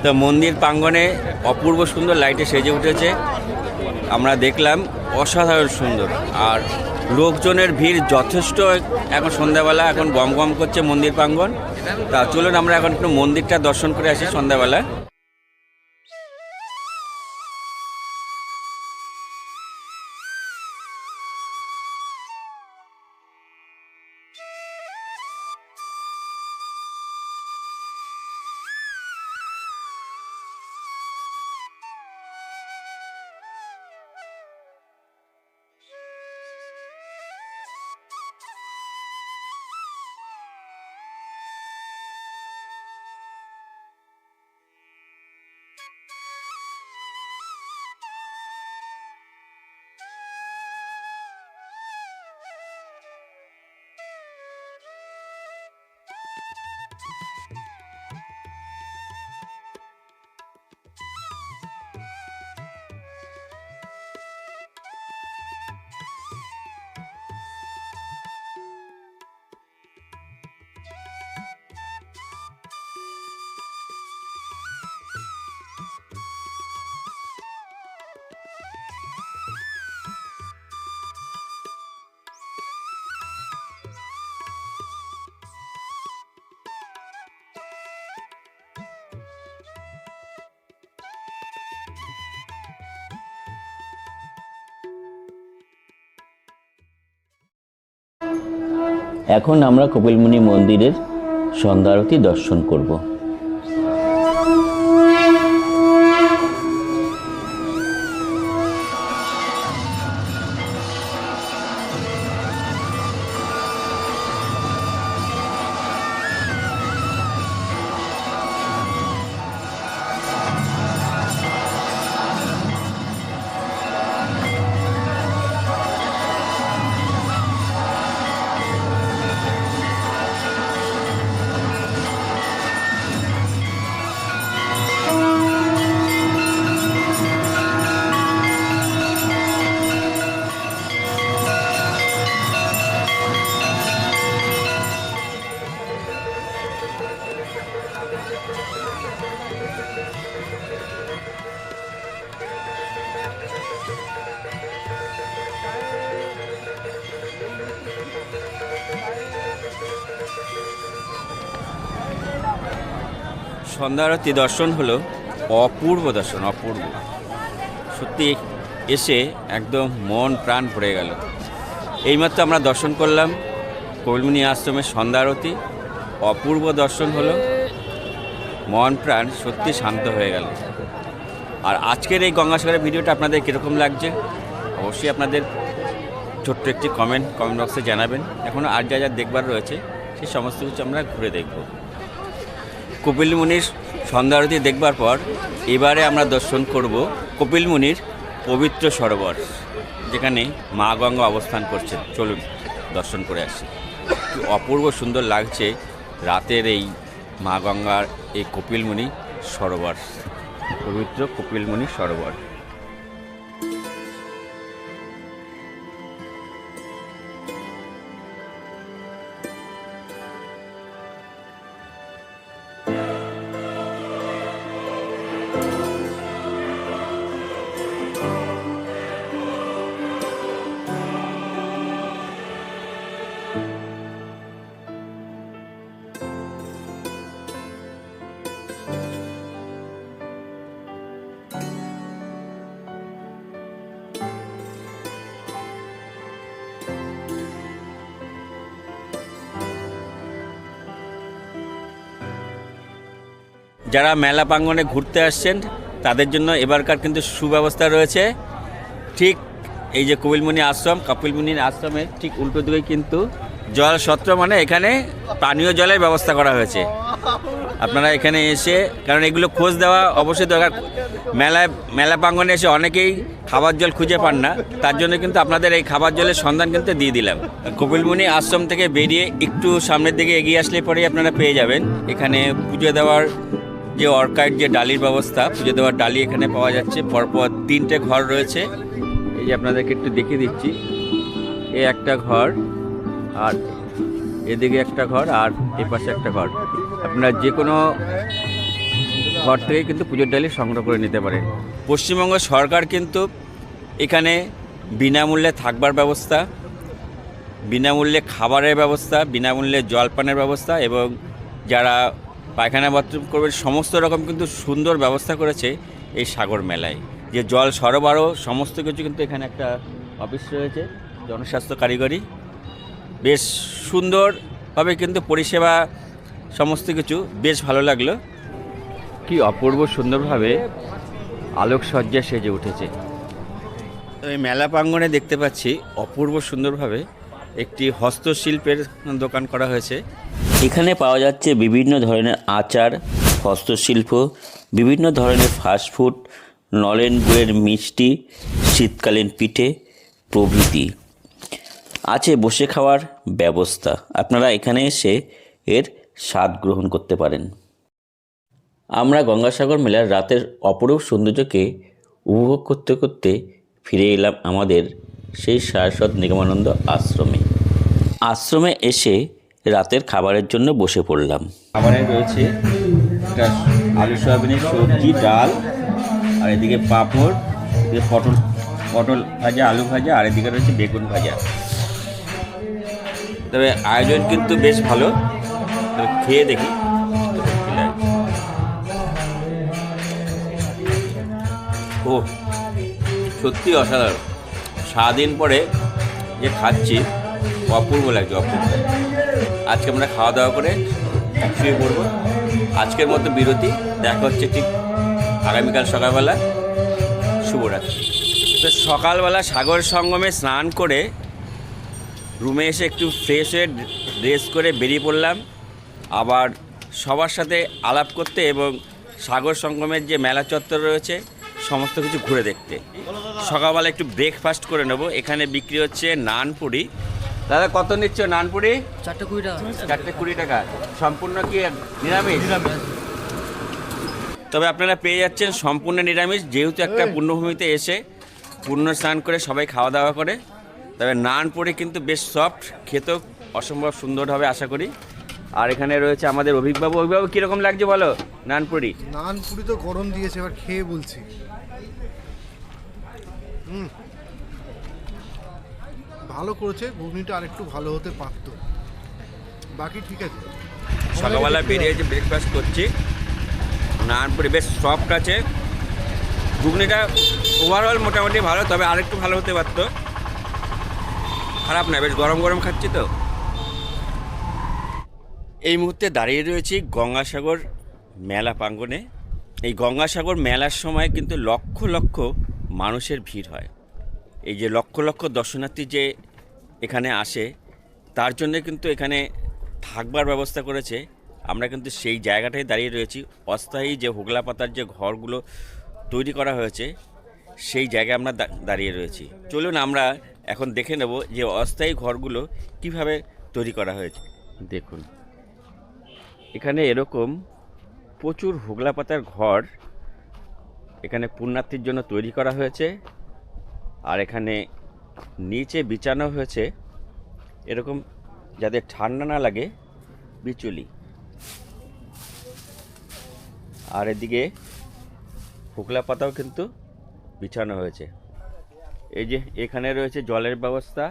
তো মন্দির প্রাঙ্গণে অপূর্ব সুন্দর লাইটে সেজে উঠেছে, আমরা দেখলাম অসাধারণ সুন্দর। আর লোকজনের ভিড় যথেষ্ট এখন সন্ধ্যাবেলা, এখন গম গম করছে মন্দির প্রাঙ্গণ। তা চলুন আমরা এখন একটু মন্দিরটা দর্শন করে আসি সন্ধ্যাবেলা। এখন আমরা কপিলমুনি মন্দিরের সন্ধ্যা আরতি দর্শন করব। সন্ধ্যা আরতি দর্শন হলো, অপূর্ব দর্শন, অপূর্ব সত্যি। এসে একদম মন প্রাণ ভরে গেল। এইমাত্র আমরা দর্শন করলাম কপিলমুনি আশ্রমের সন্ধ্যা আরতি, অপূর্ব দর্শন হলো। মন প্রাণ সত্যি শান্ত হয়ে গেল। আর আজকের এই গঙ্গাসাগরের ভিডিওটা আপনাদের কীরকম লাগছে অবশ্যই আপনাদের ছোট্ট একটি কমেন্ট বক্সে জানাবেন। এখনও আর যা যা দেখবার রয়েছে সেই সমস্ত কিছু আমরা ঘুরে দেখব। কপিলমুনির সন্ধ্যা আরতি দেখবার পর এবারে আমরা দর্শন করব কপিলমুনির পবিত্র সরোবর, যেখানে মা গঙ্গা অবস্থান করছেন। চলুন দর্শন করে আসি। কি অপূর্ব সুন্দর লাগছে রাতের এই মা গঙ্গার এই কপিলমুনি সরোবর, পবিত্র কপিলমুনি সরোবর। যারা মেলা প্রাঙ্গণে ঘুরতে আসছেন তাদের জন্য এবারকার কিন্তু সুব্যবস্থা রয়েছে। ঠিক এই যে কপিলমুনির আশ্রমের ঠিক উল্টো দিকে কিন্তু জল সত্র, মানে এখানে পানীয় জলের ব্যবস্থা করা হয়েছে। আপনারা এখানে এসে, কারণ এগুলো খোঁজ দেওয়া অবশ্যই দরকার, মেলা প্রাঙ্গণে এসে অনেকেই খাবার জল খুঁজে পান না, তার জন্য কিন্তু আপনাদের এই খাবার জলের সন্ধান কিন্তু দিয়ে দিলাম। কপিলমুনি আশ্রম থেকে বেরিয়ে একটু সামনের দিকে এগিয়ে আসলে পরেই আপনারা পেয়ে যাবেন এখানে পুজো দেওয়ার যে অর্কাইড, যে ডালির ব্যবস্থা, পুজো দেওয়ার ডালি এখানে পাওয়া যাচ্ছে। পরপর 3টে ঘর রয়েছে। এই যে আপনাদেরকে একটু দেখিয়ে দিচ্ছি, এই একটা ঘর, আর এদিকে একটা ঘর, আর এই পাশে একটা ঘর। আপনারা যে কোনো ঘর থেকে কিন্তু পুজোর ডালি সংগ্রহ করে নিতে পারেন। পশ্চিমবঙ্গ সরকার কিন্তু এখানে বিনামূল্যে থাকবার ব্যবস্থা, বিনামূল্যে খাবারের ব্যবস্থা, বিনামূল্যে জলপানের ব্যবস্থা এবং যারা পায়খানা বাথরুম করবে সমস্ত রকম কিন্তু সুন্দর ব্যবস্থা করেছে এই সাগর মেলায়। যে জল সরবরাহ সমস্ত কিছু কিন্তু এখানে একটা অফিস রয়েছে, জনস্বাস্থ্য কারিগরি, বেশ সুন্দরভাবে কিন্তু পরিষেবা সমস্ত কিছু বেশ ভালো লাগলো। কি অপূর্ব সুন্দরভাবে আলোকসজ্জা সেজে উঠেছে। এই মেলা প্রাঙ্গণে দেখতে পাচ্ছি অপূর্ব সুন্দরভাবে একটি হস্তশিল্পের দোকান করা হয়েছে। এখানে পাওয়া যাচ্ছে বিভিন্ন ধরনের আচার, হস্তশিল্প, বিভিন্ন ধরনের ফাস্টফুড, নলেন গুড়ের মিষ্টি, শীতকালীন পিঠে প্রভৃতি। আছে বসে খাওয়ার ব্যবস্থা। আপনারা এখানে এসে এর স্বাদ গ্রহণ করতে পারেন। আমরা গঙ্গাসাগর মেলার রাতের অপরূপ সৌন্দর্যকে উপভোগ করতে করতে ফিরে এলাম আমাদের সেই সারস্বত নিগমানন্দ আশ্রমে। আশ্রমে এসে রাতের খাবারের জন্য বসে পড়লাম। খাবারে রয়েছে একটা আলু সয়াবিনের সবজি, ডাল, আর এদিকে পাঁপড়, এদিকে পটল ভাজা, আলু ভাজা, আর এদিকে রয়েছে বেগুন ভাজা। তবে আয়োজন কিন্তু বেশ ভালো, তবে খেয়ে দেখি। ও সত্যি অসাধারণ, সারাদিন পরে যে খাচ্ছি অপূর্ব লাগছে, অপূর্ব। আজকে আমরা খাওয়া দাওয়া করে শুয়ে পড়বো। আজকের মতো বিরতি, দেখা হচ্ছে ঠিক আগামীকাল সকালবেলা। শুভরাত্রি। তো সকালবেলা সাগর সঙ্গমে স্নান করে রুমে এসে একটু ফ্রেশ হয়ে ড্রেস করে বেরিয়ে পড়লাম আবার সবার সাথে আলাপ করতে এবং সাগর সঙ্গমের যে মেলা চত্বর রয়েছে সমস্ত কিছু ঘুরে দেখতে। সকালবেলা একটু ব্রেকফাস্ট করে নেব। এখানে বিক্রি হচ্ছে নানপুরি। দাদা কত নিচ্ছ নানপুরি? 4টা 20 টাকা। 4টে 20 টাকা। সম্পূর্ণ কি নিরামিষ? তবে আপনারা পেয়ে যাচ্ছেন সম্পূর্ণ নিরামিষ, যেহেতু একটা পুণ্যভূমিতে এসে পুণ্য স্নান করে সবাই খাওয়া দাওয়া করে। তবে নানপুরি কিন্তু বেশ সফট, খেতেও অসম্ভব সুন্দর হবে আশা করি। আর এখানে রয়েছে আমাদের অভিজ্ঞবাবু। অভিজ্ঞবাবু কীরকম লাগছে বলো নানপুরি? নানপুরি তো গরম দিয়েছে, এবার খেয়ে বলছি। ভালো করেছে, ঘুগনিটা আরেকটু ভালো হতে পারতো, বাকি ঠিক আছে। সকালবেলা বেরিয়ে যে ব্রেকফাস্ট করছি, নানপুরি বেশ সফট আছে, ঘুগনিটা ওভারঅল মোটামুটি ভালো, তবে আরেকটু ভালো হতে পারতো। খারাপ না, বেশ গরম গরম খাচ্ছি তো। এই মুহূর্তে দাঁড়িয়ে রয়েছি গঙ্গাসাগর মেলা প্রাঙ্গণে। এই গঙ্গাসাগর মেলার সময় কিন্তু লক্ষ লক্ষ মানুষের ভিড় হয়। এই যে লক্ষ লক্ষ দর্শনার্থী যে এখানে আসে, তার জন্য কিন্তু এখানে থাকবার ব্যবস্থা করেছে। আমরা কিন্তু সেই জায়গাটায় দাঁড়িয়ে রয়েছি। অস্থায়ী যে হোগলা পাতার যে ঘরগুলো তৈরি করা হয়েছে, সেই জায়গায় আমরা দাঁড়িয়ে রয়েছি। চলুন আমরা এখন দেখে নেব যে অস্থায়ী ঘরগুলো কিভাবে তৈরি করা হয়েছে। দেখুন, এখানে এরকম প্রচুর হোগলা পাতার ঘর এখানে পুণ্যার্থীর জন্য তৈরি করা হয়েছে। আর এখানে নিচে বিছানো হয়েছে এরকম, যাদের ঠান্ডা না লাগে, বিচুলি। আর এদিকে হোগলা পাতাও কিন্তু বিছানো হয়েছে। এই যে এখানে রয়েছে জলের ব্যবস্থা,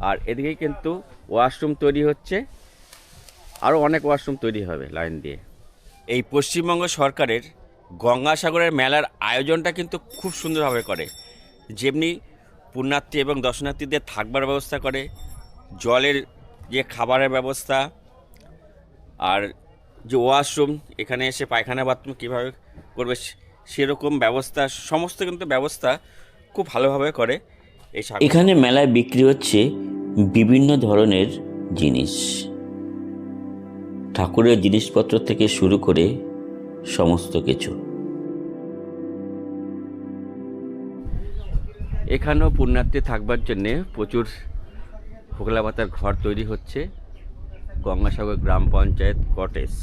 আর এদিকে কিন্তু ওয়াশরুম তৈরি হচ্ছে, আরও অনেক ওয়াশরুম তৈরি হবে লাইন দিয়ে। এই পশ্চিমবঙ্গ সরকারের গঙ্গাসাগরের মেলার আয়োজনটা কিন্তু খুব সুন্দরভাবে করে। যেমনি পুণ্যার্থী এবং দর্শনার্থীদের থাকবার ব্যবস্থা করে, জলের যে খাবারের ব্যবস্থা, আর যে ওয়াশরুম, এখানে এসে পায়খানা বাথরুম কীভাবে করবে সেরকম ব্যবস্থা, সমস্ত কিন্তু ব্যবস্থা খুব ভালোভাবে করে এই সাগর। এখানে মেলায় বিক্রি হচ্ছে বিভিন্ন ধরনের জিনিস, ঠাকুরের জিনিসপত্র থেকে শুরু করে সমস্ত কিছু। এখানেও পুণ্যার্থী থাকবার জন্যে প্রচুর হোগলা পাতার ঘর তৈরি হচ্ছে। গঙ্গাসাগর গ্রাম পঞ্চায়েত কটেজ।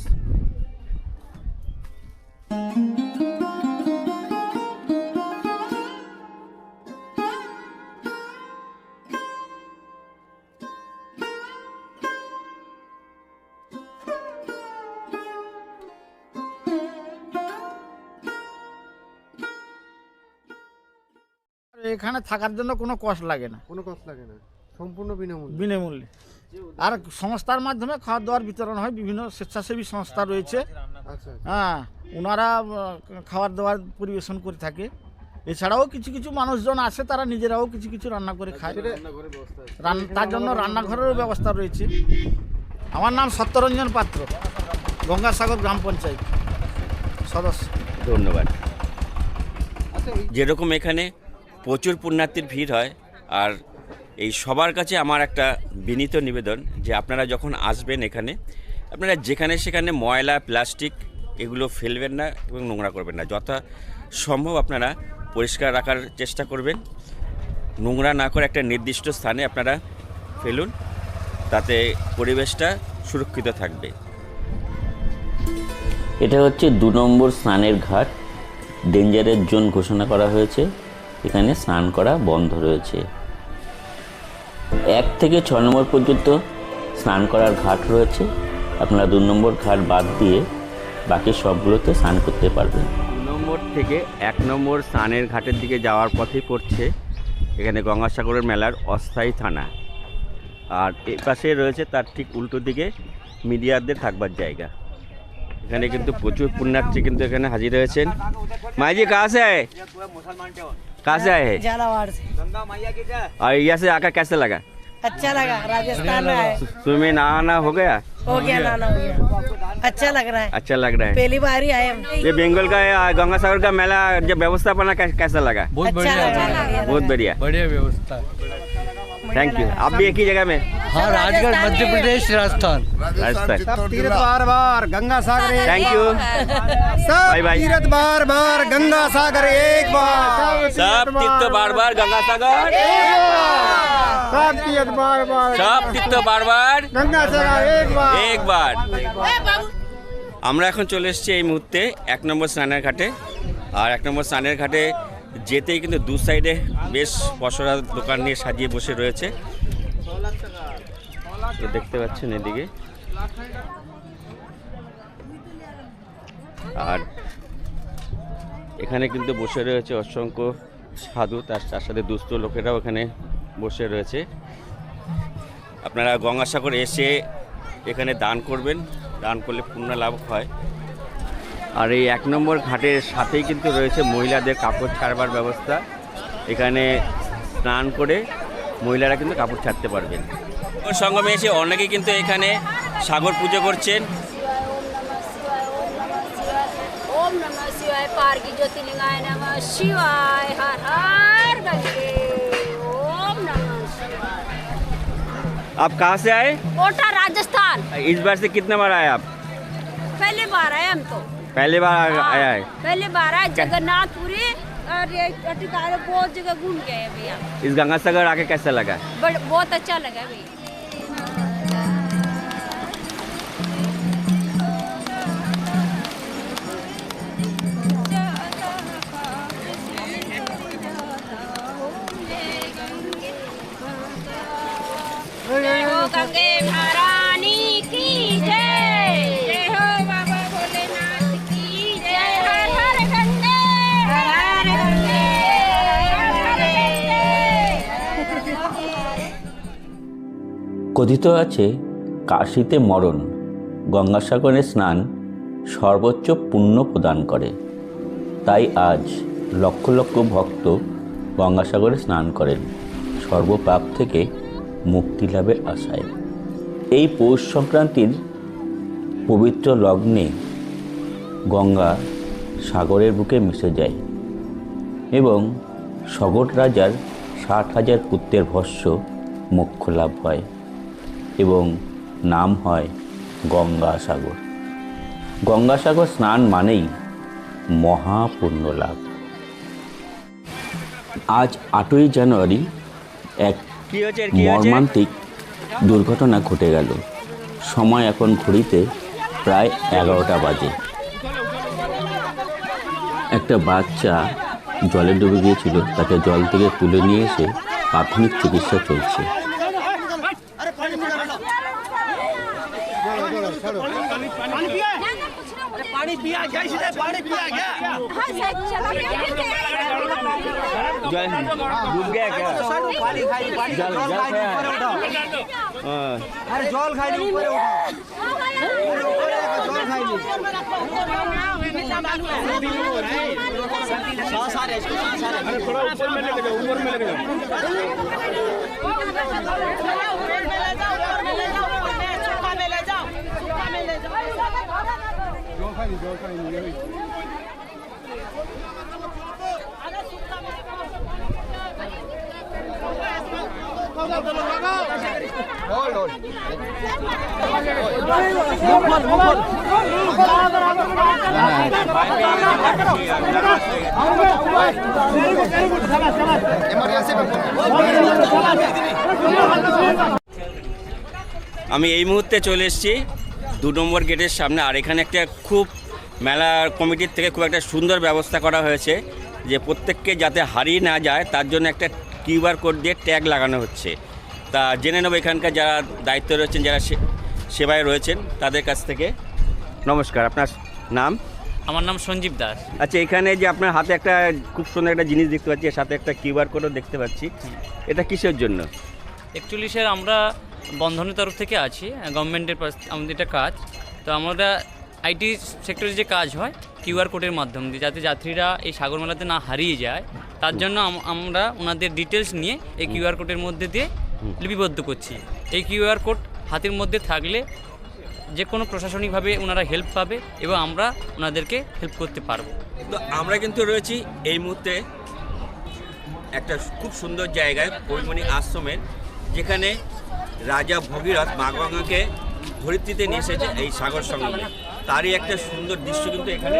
এখানে থাকার জন্য কোনো কষ্ট লাগে না, কোনো কষ্ট লাগে না, সম্পূর্ণ বিনামূল্যে। বিনামূল্যে। আর সংস্থার মাধ্যমে খাওয়া দাওয়ার বিতরণ হয়, বিভিন্ন স্বেচ্ছাসেবী সংস্থা রয়েছে। আচ্ছা, হ্যাঁ, ওনারা খাবার দাবার পরিবেশন করে থাকে। এছাড়াও কিছু কিছু মানুষজন আছে, তারা নিজেরাও কিছু কিছু রান্না করে খায়। তার জন্য রান্নাঘরেরও ব্যবস্থা রয়েছে। আমার নাম সত্যরঞ্জন পাত্র, গঙ্গাসাগর গ্রাম পঞ্চায়েত সদস্য। ধন্যবাদ। আচ্ছা, যেরকম এখানে প্রচুর পুণ্যার্থীর ভিড় হয়, আর এই সবার কাছে আমার একটা বিনীত নিবেদন যে আপনারা যখন আসবেন এখানে, আপনারা যেখানে সেখানে ময়লা প্লাস্টিক এগুলো ফেলবেন না এবং নোংরা করবেন না। যথা সম্ভব আপনারা পরিষ্কার রাখার চেষ্টা করবেন। নোংরা না করে একটা নির্দিষ্ট স্থানে আপনারা ফেলুন, তাতে পরিবেশটা সুরক্ষিত থাকবে। এটা হচ্ছে 2 নম্বর স্নানের ঘাট। ডেঞ্জারের জোন ঘোষণা করা হয়েছে, এখানে স্নান করা বন্ধ রয়েছে। 1 থেকে 6 নম্বর পর্যন্ত স্নান করার ঘাট রয়েছে। আপনারা 2 নম্বর ঘাট বাদ দিয়ে বাকি সবগুলোতে স্নান করতে পারবেন। 2 নম্বর থেকে 1 নম্বর স্নানের ঘাটের দিকে যাওয়ার পথেই পড়ছে এখানে গঙ্গাসাগরের মেলার অস্থায়ী থানা। আর এই পাশে রয়েছে তার ঠিক উল্টো দিকে মিডিয়াদের থাকবার জায়গা। এখানে কিন্তু প্রচুর পুণ্যার্থী কিন্তু এখানে হাজির হয়েছেন। মাইজি কাহা সে আয়ে? कहाँ से आए हैं? झालावाड़ से। और यहाँ से आकर कैसे लगा? अच्छा लगा, राजस्थान में आए। तुम्हें नहाना हो गया? हो गया, नाना हो गया। अच्छा लग रहा है, अच्छा लग रहा है। पहली बार ही आए हम। ये बंगाल का गंगासागर का मेला जब व्यवस्थापना कैसा लगा? अच्छा लगा। बहुत बढ़िया, बढ़िया व्यवस्था। Thank you. आप भी एक ही जगह में? हाँ, राजगढ़, मध्य प्रदेश, राजस्थान। राजस्थान। तीर्थ बार बार गंगा सागर, थैंक यू। सब बाय बाय। तीर्थ बार बार गंगा सागर एक बार, सब तीर्थ बार बार गंगासागर, सब तीर्थ बार बार, सब तीर्थ बार बार गंगा सागर एक बार। एक बार। আমরা এখন চলে এসেছি এই মুহূর্তে 1 নম্বর স্নানের ঘাটে। আর 1 নম্বর স্নানের ঘাটে যেতেই কিন্তু দু সাইডে বেশ পসরা দোকান নিয়ে সাজিয়ে বসে রয়েছে, তো দেখতে পাচ্ছেন এদিকে। আর এখানে কিন্তু বসে রয়েছে অসংখ্য সাধু, তার সাথে দুস্থ লোকেরাও এখানে বসে রয়েছে। আপনারা গঙ্গাসাগর এসে এখানে দান করবেন, দান করলে পুণ্য লাভ হয়। আর এই 1 নম্বর ঘাটের সাথেই কিন্তু রয়েছে মহিলাদের কাপড় ছাড়বার ব্যবস্থা। এখানে স্নান করে মহিলারা কিন্তু কাপড় ছাড়তে পারবেন। সঙ্গমে এসে অনেকে কিন্তু এখানে সাগর পুজো করছেন। पार की ज्योतिर्लिंगाय नमः शिवाय हर हर गंगे ओम नमः शिवाय। आप कहाँ से आए? कोटा राजस्थान। इस बार से कितने बार आए आप? पहली बार आए हम तो। पहली बार आया है। पहली बार आए जगन्नाथपुरी और ये अटिकारे बहुत जगह घूम के आए भैया। इस गंगासागर आके कैसा लगा? बहुत अच्छा लगा भैया। जय हो गंगे महारानी की जय, जय हो बाबा भोलेनाथ की जय, हर हर गंगे हर हर गंगे हर हर गंगे। কথিত আছে কাশীতে মরণ, গঙ্গাসাগরে স্নান সর্বোচ্চ পুণ্য প্রদান করে। তাই আজ লক্ষ লক্ষ ভক্ত গঙ্গাসাগরে স্নান করেন সর্বপাপ থেকে মুক্তি লাভের আশায়। এই পৌষ সংক্রান্তির পবিত্র লগ্নে গঙ্গা সাগরের বুকে মিশে যায় এবং সগর রাজার 60,000 পুত্রের ভস্য মোক্ষ লাভ হয় এবং নাম হয় গঙ্গাসাগর। গঙ্গাসাগর স্নান মানেই মহাপুণ্য লাভ। আজ 8ই জানুয়ারি এক মর্মান্তিক দুর্ঘটনা ঘটে গেল। সময় এখন ঘড়িতে প্রায় 11টা বাজে। একটা বাচ্চা জলে ডুবে গিয়েছিল, তাকে জল থেকে তুলে নিয়ে এসে প্রাথমিক চিকিৎসা চলছে। पानी पिया क्या? पानी पिया क्या? हाँ सर चलो डूब गया क्या? पानी खाई जल खाया। अरे जल खाई ऊपर उठा जल खाई अरे थोड़ा ऊपर में लेके जाओ, ऊपर में लेके जाओ। আমি এই মুহূর্তে চলে এসেছি 2 নম্বর গেটের সামনে। আর এখানে একটা খুব মেলা কমিটির থেকে খুব একটা সুন্দর ব্যবস্থা করা হয়েছে যে প্রত্যেককে যাতে হারিয়ে না যায় তার জন্য একটা কিউআর কোড দিয়ে ট্যাগ লাগানো হচ্ছে। তা জেনে নেব এখানকার যারা দায়িত্বে রয়েছেন, যারা সেবায় রয়েছেন তাদের কাছ থেকে। নমস্কার, আপনার নাম? আমার নাম সঞ্জীব দাস। আচ্ছা, এখানে যে আপনার হাতে একটা খুব সুন্দর একটা জিনিস দেখতে পাচ্ছি, এর সাথে একটা কিউআর কোডও দেখতে পাচ্ছি, এটা কিসের জন্য? অ্যাকচুয়ালি স্যার আমরা বন্ধনের তরফ থেকে আছি, গভর্নমেন্টের আমাদের এটা কাজ। তো আমরা আইটি সেক্টরে যে কাজ হয় কিউআর কোডের মাধ্যম দিয়ে, যাতে যাত্রীরা এই সাগরমেলাতে না হারিয়ে যায় তার জন্য আমরা ওনাদের ডিটেলস নিয়ে এই কিউআর কোডের মধ্যে দিয়ে লিপিবদ্ধ করছি। এই কিউআর কোড হাতের মধ্যে থাকলে যে কোনো প্রশাসনিকভাবে ওনারা হেল্প পাবে এবং আমরা ওনাদেরকে হেল্প করতে পারবো। তো আমরা কিন্তু রয়েছি এই মুহূর্তে একটা খুব সুন্দর জায়গায়, পরিমণি আশ্রমের, যেখানে রাজা ভগীরথ মা গঙ্গাকে ধরিত্রীতে নিয়ে এসেছে এই সাগর সঙ্গমে। তারই একটা সুন্দর দৃশ্য কিন্তু এখানে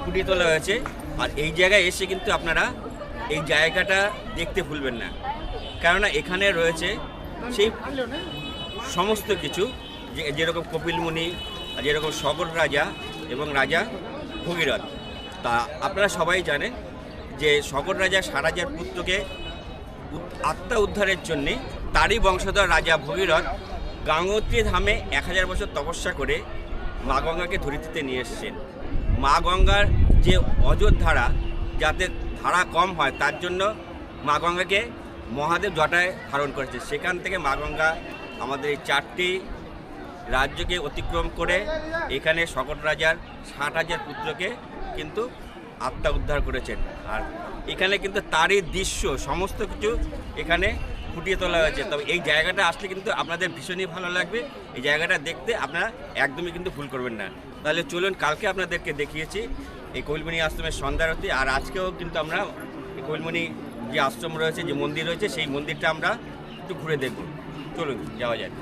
ফুটিয়ে তোলা হয়েছে। আর এই জায়গায় এসে কিন্তু আপনারা এই জায়গাটা দেখতে ভুলবেন না, কেননা এখানে রয়েছে সেই সমস্ত কিছু যেরকম কপিল মুনি, যেরকম সগর রাজা এবং রাজা ভগীরথ। তা আপনারা সবাই জানেন যে সগর রাজা 60,000 পুত্রকে আত্মা উদ্ধারের জন্যে তারই বংশধর রাজা ভগীরথ গঙ্গোত্রী ধামে 1000 বছর তপস্যা করে মা গঙ্গাকে ধরিত্রীতে নিয়ে এসছেন। মা গঙ্গার যে অযোধ্যারা যাতে ধারা কম হয় তার জন্য মা গঙ্গাকে মহাদেব জটায় ধারণ করেছে। সেখান থেকে মা গঙ্গা আমাদের এই 4টি রাজ্যকে অতিক্রম করে এখানে সগর রাজার 60,000 পুত্রকে কিন্তু আত্মা উদ্ধার করেছেন। আর এখানে কিন্তু তারই দৃশ্য সমস্ত কিছু এখানে ফুটিয়ে তোলা হয়েছে। তবে এই জায়গাটা আসলে কিন্তু আপনাদের ভীষণই ভালো লাগবে। এই জায়গাটা দেখতে আপনারা একদমই কিন্তু ভুল করবেন না। তাহলে চলুন, কালকে আপনাদেরকে দেখিয়েছি এই কোয়েলমণি আশ্রমের সন্ধ্যারতি। আর আজকেও কিন্তু আমরা এই কোয়েলমণি যে আশ্রম রয়েছে, যে মন্দির রয়েছে, সেই মন্দিরটা আমরা একটু ঘুরে দেখব। চলুন যাওয়া যাক।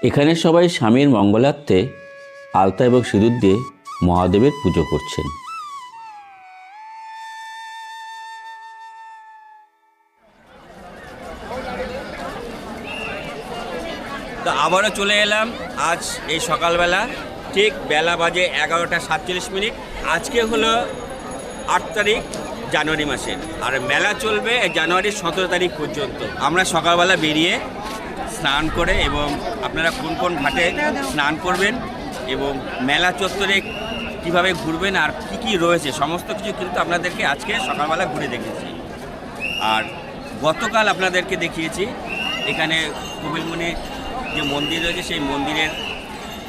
এখানে সবাই স্বামীর মঙ্গলার্থে আলতা এবং সিঁদুর দিয়ে মহাদেবের পুজো করছেন। তো আবারও চলে এলাম আজ এই সকালবেলা, ঠিক বেলা বাজে 11:47। আজকে হলো 8 তারিখ জানুয়ারি মাসের, আর মেলা চলবে জানুয়ারির 17 তারিখ পর্যন্ত। আমরা সকালবেলা বেরিয়ে স্নান করে, এবং আপনারা কোন কোন ঘাটে স্নান করবেন এবং মেলা চত্বরে কীভাবে ঘুরবেন আর কি কি রয়েছে সমস্ত কিছু কিন্তু আপনাদেরকে আজকে সকালবেলা ঘুরে দেখেছি। আর গতকাল আপনাদেরকে দেখিয়েছি এখানে কোয়েলমণির যে মন্দির রয়েছে, সেই মন্দিরের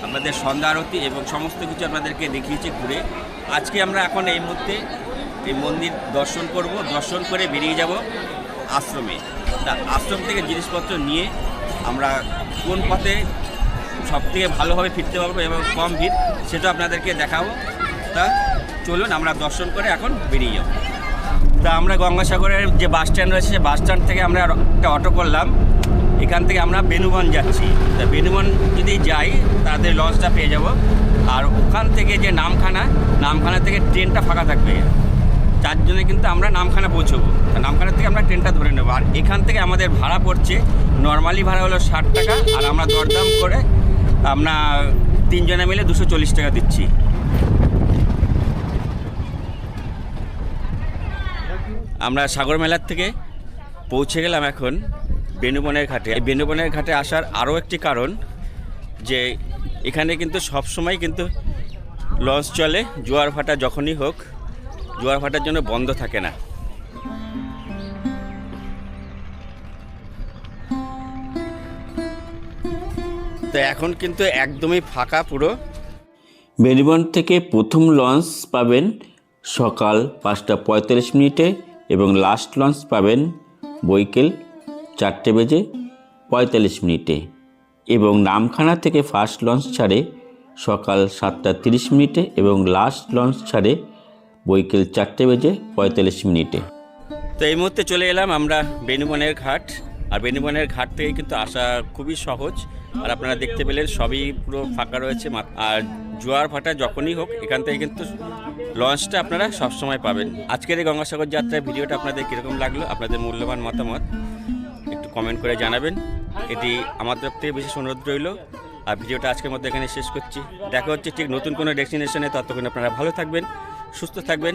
আপনাদের সন্ধ্যা আরতি এবং সমস্ত কিছু আপনাদেরকে দেখিয়েছি ঘুরে। আজকে আমরা এখন এই মুহূর্তে এই মন্দির দর্শন করব, দর্শন করে বেরিয়ে যাব আশ্রমে। তা আশ্রম থেকে জিনিসপত্র নিয়ে আমরা কোন পথে সবথেকে ভালোভাবে ফিরতে পারবো এবং কম ভিড়, সেটা আপনাদেরকে দেখাবো। তা চলুন আমরা দর্শন করে এখন বেরিয়ে যাব। তা আমরা গঙ্গাসাগরের যে বাস স্ট্যান্ড রয়েছে, সেই বাস স্ট্যান্ড থেকে আমরা একটা অটো করলাম। এখান থেকে আমরা বেনুবন যাচ্ছি। তা বেনুবন যদি যাই তাদের লঞ্চটা পেয়ে যাব। আর ওখান থেকে যে নামখানা থেকে ট্রেনটা ফাঁকা থাকবে, তার জন্য কিন্তু আমরা নামখানা পৌঁছবো। তা নামখানা থেকে আমরা ট্রেনটা ধরে নেবো। আর এখান থেকে আমাদের ভাড়া পড়ছে, নর্মালি ভাড়া হলো 60 টাকা, আর আমরা দরদাম করে আমরা 3 জনে মিলে 240 টাকা দিচ্ছি। আমরা সাগর মেলার থেকে পৌঁছে গেলাম এখন বেনুবনের ঘাটে। এই বেনুবনের ঘাটে আসার আরও একটি কারণ যে এখানে কিন্তু সবসময় কিন্তু লঞ্চ চলে, জোয়ার ভাটা যখনই হোক, জোয়ার ভাটার জন্য বন্ধ থাকে না। তো এখন কিন্তু একদমই ফাঁকা পুরো। বেনুবন থেকে প্রথম লঞ্চ পাবেন সকাল 5:45 এবং লাস্ট লঞ্চ পাবেন বৈকাল 4:45 এবং নামখানা থেকে ফার্স্ট লঞ্চ ছাড়ে সকাল 7:30 এবং লাস্ট লঞ্চ ছাড়ে বৈকাল 4:45। তো এই মুহূর্তে চলে এলাম আমরা বেনুবনের ঘাট। আর বেনুবনের ঘাট থেকে কিন্তু আসা খুবই সহজ। আর আপনারা দেখতে পেলেন সবই পুরো ফাঁকা রয়েছে। আর জোয়ার ভাটা যখনই হোক এখান থেকে কিন্তু লঞ্চটা আপনারা সবসময় পাবেন। আজকের এই গঙ্গাসাগর যাত্রার ভিডিওটা আপনাদের কীরকম লাগলো, আপনাদের মূল্যবান মতামত একটু কমেন্ট করে জানাবেন। এটি আমার তরফ থেকে বিশেষ অনুরোধ রইল। আর ভিডিওটা আজকের মধ্যে এখানে শেষ করছি। দেখা হচ্ছে ঠিক নতুন কোনো ডেস্টিনেশনে। ততক্ষণ আপনারা ভালো থাকবেন, সুস্থ থাকবেন।